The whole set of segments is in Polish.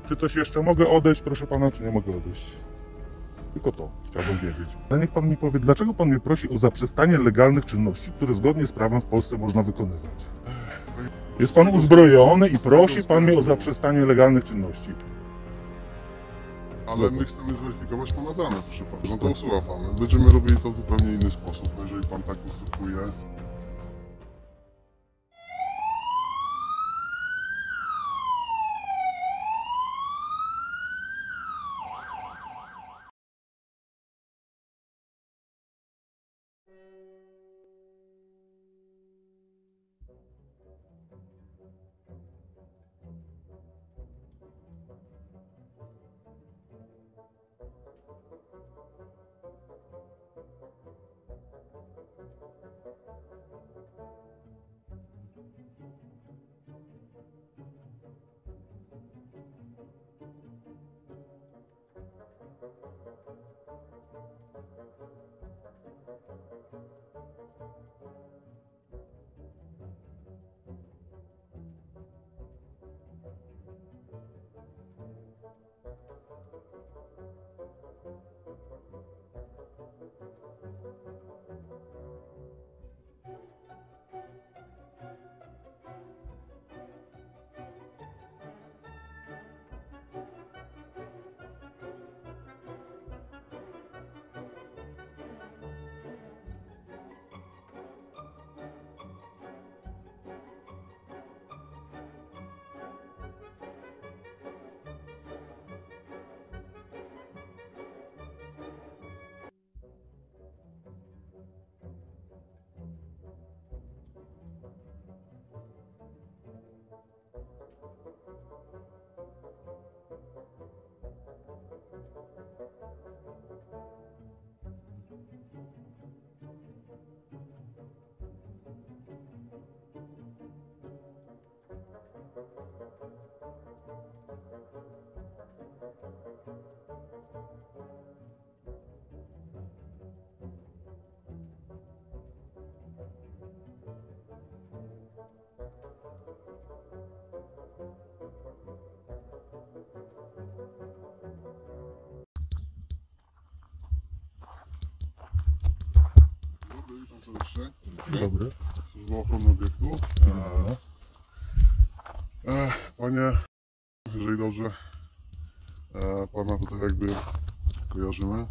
Czy coś jeszcze mogę odejść, proszę pana, czy nie mogę odejść? Tylko to chciałbym wiedzieć. Ale niech pan mi powie, dlaczego pan mnie prosi o zaprzestanie legalnych czynności, które zgodnie z prawem w Polsce można wykonywać? Jest pan uzbrojony i prosi pan mnie o zaprzestanie legalnych czynności. Ale my chcemy zweryfikować pana dane, proszę pana. No to słucha pan. Będziemy robili to w zupełnie inny sposób, jeżeli pan tak ustępuje. Witam serdecznie. Dzień dobry. Służba ochrony obiektu. Panie, jeżeli dobrze pana tutaj jakby kojarzymy.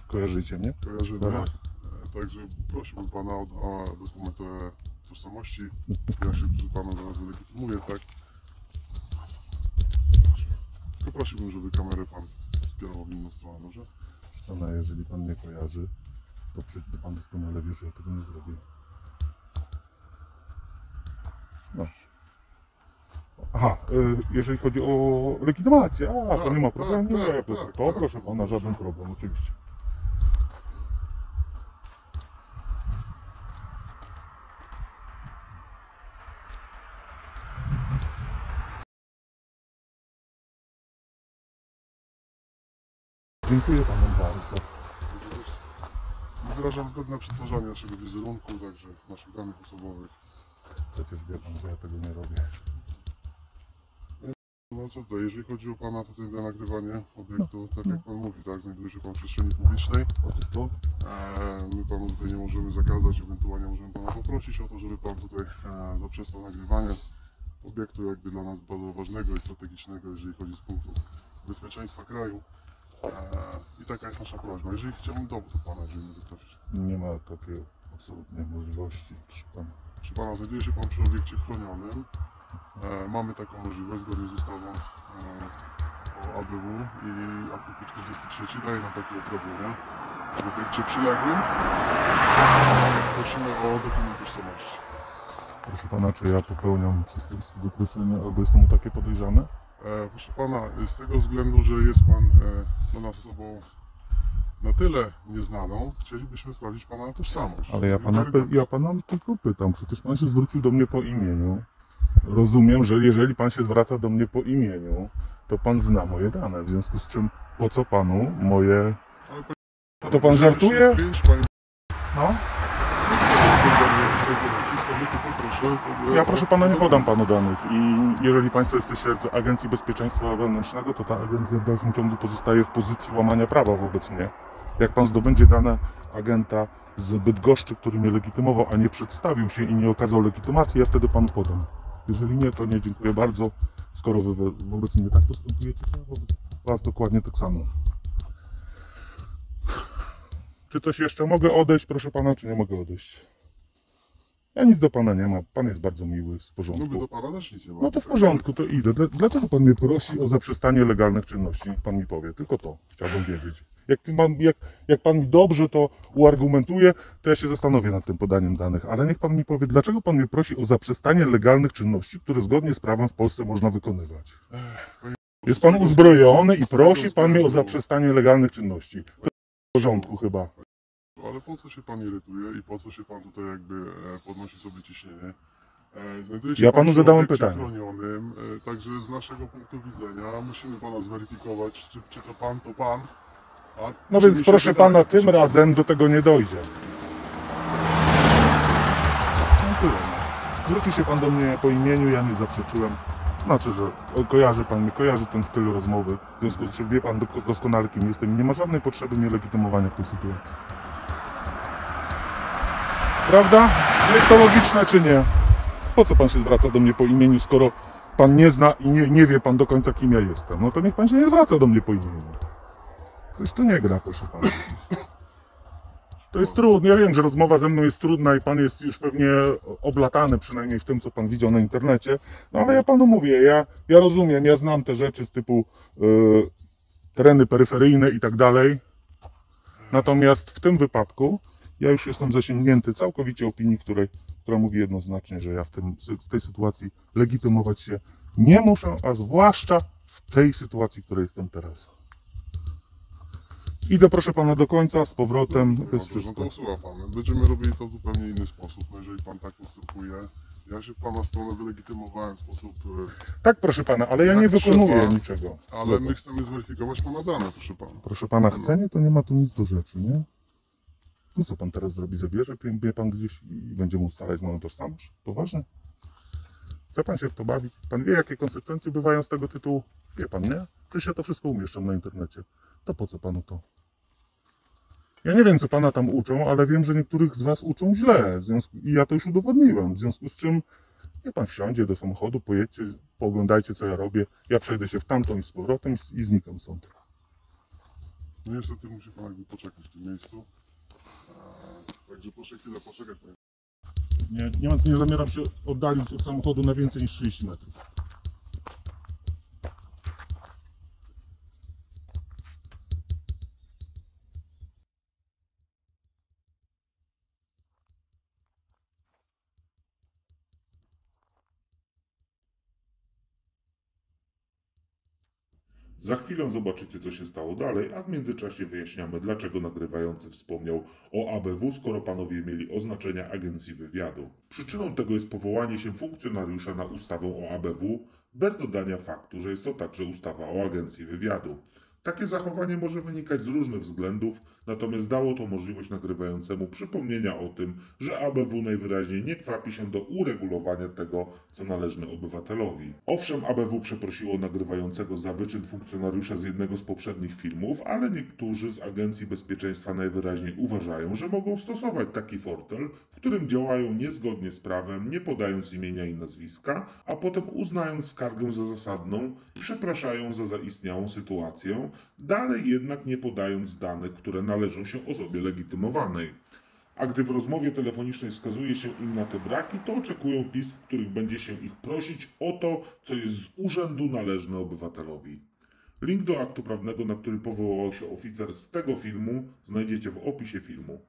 Kojarzycie mnie? Kojarzymy. Także prosiłbym pana o dokument tożsamości. Ja się przy panu zaraz legitymuję, tak? Tylko prosiłbym, żeby kamerę pan skierował w inną stronę, może? Pana, jeżeli pan mnie kojarzy, to pan doskonale wie, że ja tego nie zrobię. No. Aha, jeżeli chodzi o legitymację, to nie ma problemu. Nie, to proszę pana, żaden problem, oczywiście. Dziękuję panu bardzo. Wyrażam zgodę na przetwarzanie naszego wizerunku, także naszych danych osobowych. Przecież wie pan, że ja tego nie robię. No co tutaj, jeżeli chodzi o pana tutaj na nagrywanie obiektu, tak jak pan mówi, tak, znajduje się pan w przestrzeni publicznej. Otóż to. My panu tutaj nie możemy zakazać, ewentualnie możemy pana poprosić o to, żeby pan tutaj zaprzestał nagrywania obiektu jakby dla nas bardzo ważnego i strategicznego, jeżeli chodzi z punktu bezpieczeństwa kraju. I taka jest nasza prośba. Jeżeli chciałbym dowód od pana, jeżeli mogę prosić. Nie ma takiej absolutnie możliwości, proszę pana. Proszę pana, znajduje się pan przy obiekcie chronionym. Mamy taką możliwość zgodnie z ustawą o ABW i artykuł 43 daje nam takie uprawnienia. W obiekcie przyległym prosimy o dokument tożsamości. Proszę pana, czy ja popełniam przestępstwo wykroczenia albo jestem o takie podejrzane? Proszę pana, z tego względu, że jest pan dla nas osobą na tyle nieznaną, chcielibyśmy sprawdzić pana tożsamość. Ale ja pana tylko pytam, przecież pan się zwrócił do mnie po imieniu. Rozumiem, że jeżeli pan się zwraca do mnie po imieniu, to pan zna moje dane, w związku z czym po co panu moje... To pan żartuje? No? Cóż sobie tylko proszę. Ja proszę pana nie podam panu danych i jeżeli państwo jesteście z Agencji Bezpieczeństwa Wewnętrznego, to ta agencja w dalszym ciągu pozostaje w pozycji łamania prawa wobec mnie. Jak pan zdobędzie dane agenta z Bydgoszczy, który mnie legitymował, a nie przedstawił się i nie okazał legitymacji, ja wtedy panu podam. Jeżeli nie, to nie, dziękuję bardzo. Skoro wy wobec mnie tak postępujecie, to wobec was dokładnie tak samo. Czy coś jeszcze mogę odejść, proszę pana, czy nie mogę odejść? Ja nic do pana nie mam. Pan jest bardzo miły, jest w No my porządku. do pana też nic nie mamy. No to w porządku, to idę. Dlaczego pan mnie prosi o zaprzestanie legalnych czynności? Niech pan mi powie. Tylko to chciałbym wiedzieć. Jak pan mi dobrze to uargumentuje, to ja się zastanowię nad tym podaniem danych. Ale niech pan mi powie, dlaczego pan mnie prosi o zaprzestanie legalnych czynności, które zgodnie z prawem w Polsce można wykonywać? Jest pan uzbrojony i prosi pan mnie o zaprzestanie legalnych czynności. To jest w porządku chyba. Ale po co się pan irytuje i po co się pan tutaj jakby podnosi sobie ciśnienie? Znajduje się Ja pan panu przy zadałem obiekcie pytanie. chronionym, także z naszego punktu widzenia musimy pana zweryfikować, czy to pan, to pan. No czy więc mi się proszę wydaje, pana, tym czy- razem do tego nie dojdzie. No tyle. Zwrócił się pan do mnie po imieniu, ja nie zaprzeczyłem. Znaczy, że kojarzy pan mnie, kojarzy ten styl rozmowy. W związku z czym wie pan doskonale, kim jestem i nie ma żadnej potrzeby mnie legitymowania w tej sytuacji. Prawda? Jest to logiczne czy nie? Po co pan się zwraca do mnie po imieniu, skoro pan nie zna i nie wie pan do końca, kim ja jestem? No to niech pan się nie zwraca do mnie po imieniu. Coś tu nie gra, proszę pana. To jest trudne. Ja wiem, że rozmowa ze mną jest trudna i pan jest już pewnie oblatany, przynajmniej w tym, co pan widział na internecie. No ale ja panu mówię, ja rozumiem, ja znam te rzeczy z typu tereny peryferyjne i tak dalej. Natomiast w tym wypadku ja już jestem zasięgnięty całkowicie opinii, która mówi jednoznacznie, że ja w tej sytuacji legitymować się nie muszę, a zwłaszcza w tej sytuacji, w której jestem teraz. Idę, proszę pana, do końca, z powrotem, to jest No wszystko. to słucha pan, będziemy robili to w zupełnie inny sposób, no jeżeli pan tak postępuje. Ja się w pana stronę wylegitymowałem w sposób... Tak, proszę pana, ale ja Jak nie wykonuję trzeba, niczego. Ale złego. my chcemy zweryfikować pana dane, proszę pana. Proszę pana, chcenie to nie ma tu nic do rzeczy, nie? No co pan teraz zrobi? Zabierze mnie pan gdzieś i będzie mu ustalać moją tożsamość? Poważnie? Chce pan się w to bawić? Pan wie, jakie konsekwencje bywają z tego tytułu? Wie pan, nie? Przecież ja to wszystko umieszczam na internecie. To po co panu to? Ja nie wiem, co pana tam uczą, ale wiem, że niektórych z was uczą źle. I ja to już udowodniłem. W związku z czym niech pan wsiądzie do samochodu, pojedźcie, pooglądajcie, co ja robię. Ja przejdę się w tamtą i z powrotem i znikam stąd. No niestety musi pan jakby poczekać w tym miejscu. Także proszę chwilę poczekać. Nie zamieram się oddalić od samochodu na więcej niż 30 metrów. Za chwilę zobaczycie, co się stało dalej, a w międzyczasie wyjaśniamy, dlaczego nagrywający wspomniał o ABW, skoro panowie mieli oznaczenia Agencji Wywiadu. Przyczyną tego jest powołanie się funkcjonariusza na ustawę o ABW, bez dodania faktu, że jest to także ustawa o Agencji Wywiadu. Takie zachowanie może wynikać z różnych względów, natomiast dało to możliwość nagrywającemu przypomnienia o tym, że ABW najwyraźniej nie kwapi się do uregulowania tego, co należne obywatelowi. Owszem, ABW przeprosiło nagrywającego za wyczyn funkcjonariusza z jednego z poprzednich filmów, ale niektórzy z Agencji Bezpieczeństwa najwyraźniej uważają, że mogą stosować taki fortel, w którym działają niezgodnie z prawem, nie podając imienia i nazwiska, a potem uznając skargę za zasadną i przepraszają za zaistniałą sytuację, dalej jednak nie podając danych, które należą się osobie legitymowanej. A gdy w rozmowie telefonicznej wskazuje się im na te braki, to oczekują pism, w których będzie się ich prosić o to, co jest z urzędu należne obywatelowi. Link do aktu prawnego, na który powołał się oficer z tego filmu, znajdziecie w opisie filmu.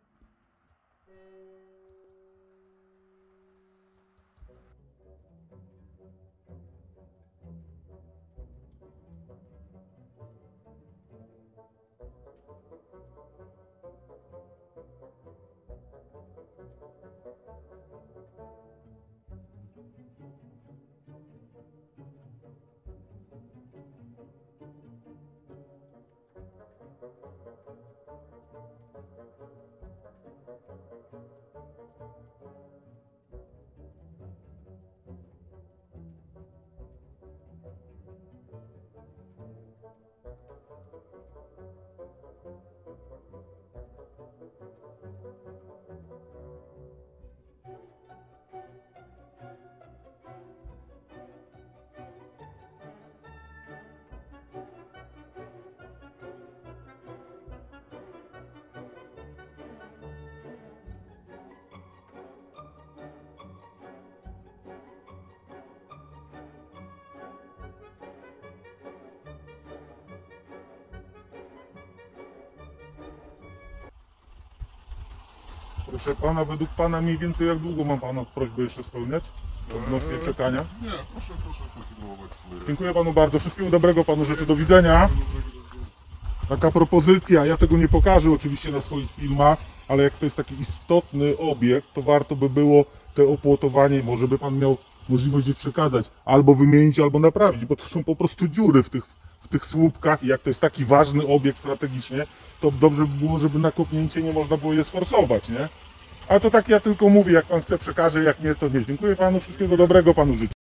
Proszę pana, według pana mniej więcej jak długo mam pana prośbę jeszcze spełniać? Odnośnie czekania? Nie, proszę kontynuować swoje. Dziękuję panu bardzo. Wszystkiego dobrego panu życzę. Do widzenia. Taka propozycja, ja tego nie pokażę oczywiście na swoich filmach, ale jak to jest taki istotny obiekt, to warto by było te opłotowanie, może by pan miał możliwość je przekazać, albo wymienić, albo naprawić, bo to są po prostu dziury w tych słupkach i jak to jest taki ważny obiekt strategicznie, to dobrze by było, żeby na kopnięcie nie można było je sforsować, nie? Ale to tak ja tylko mówię, jak pan chce przekażę, jak nie, to nie. Dziękuję panu, wszystkiego dobrego panu życzę.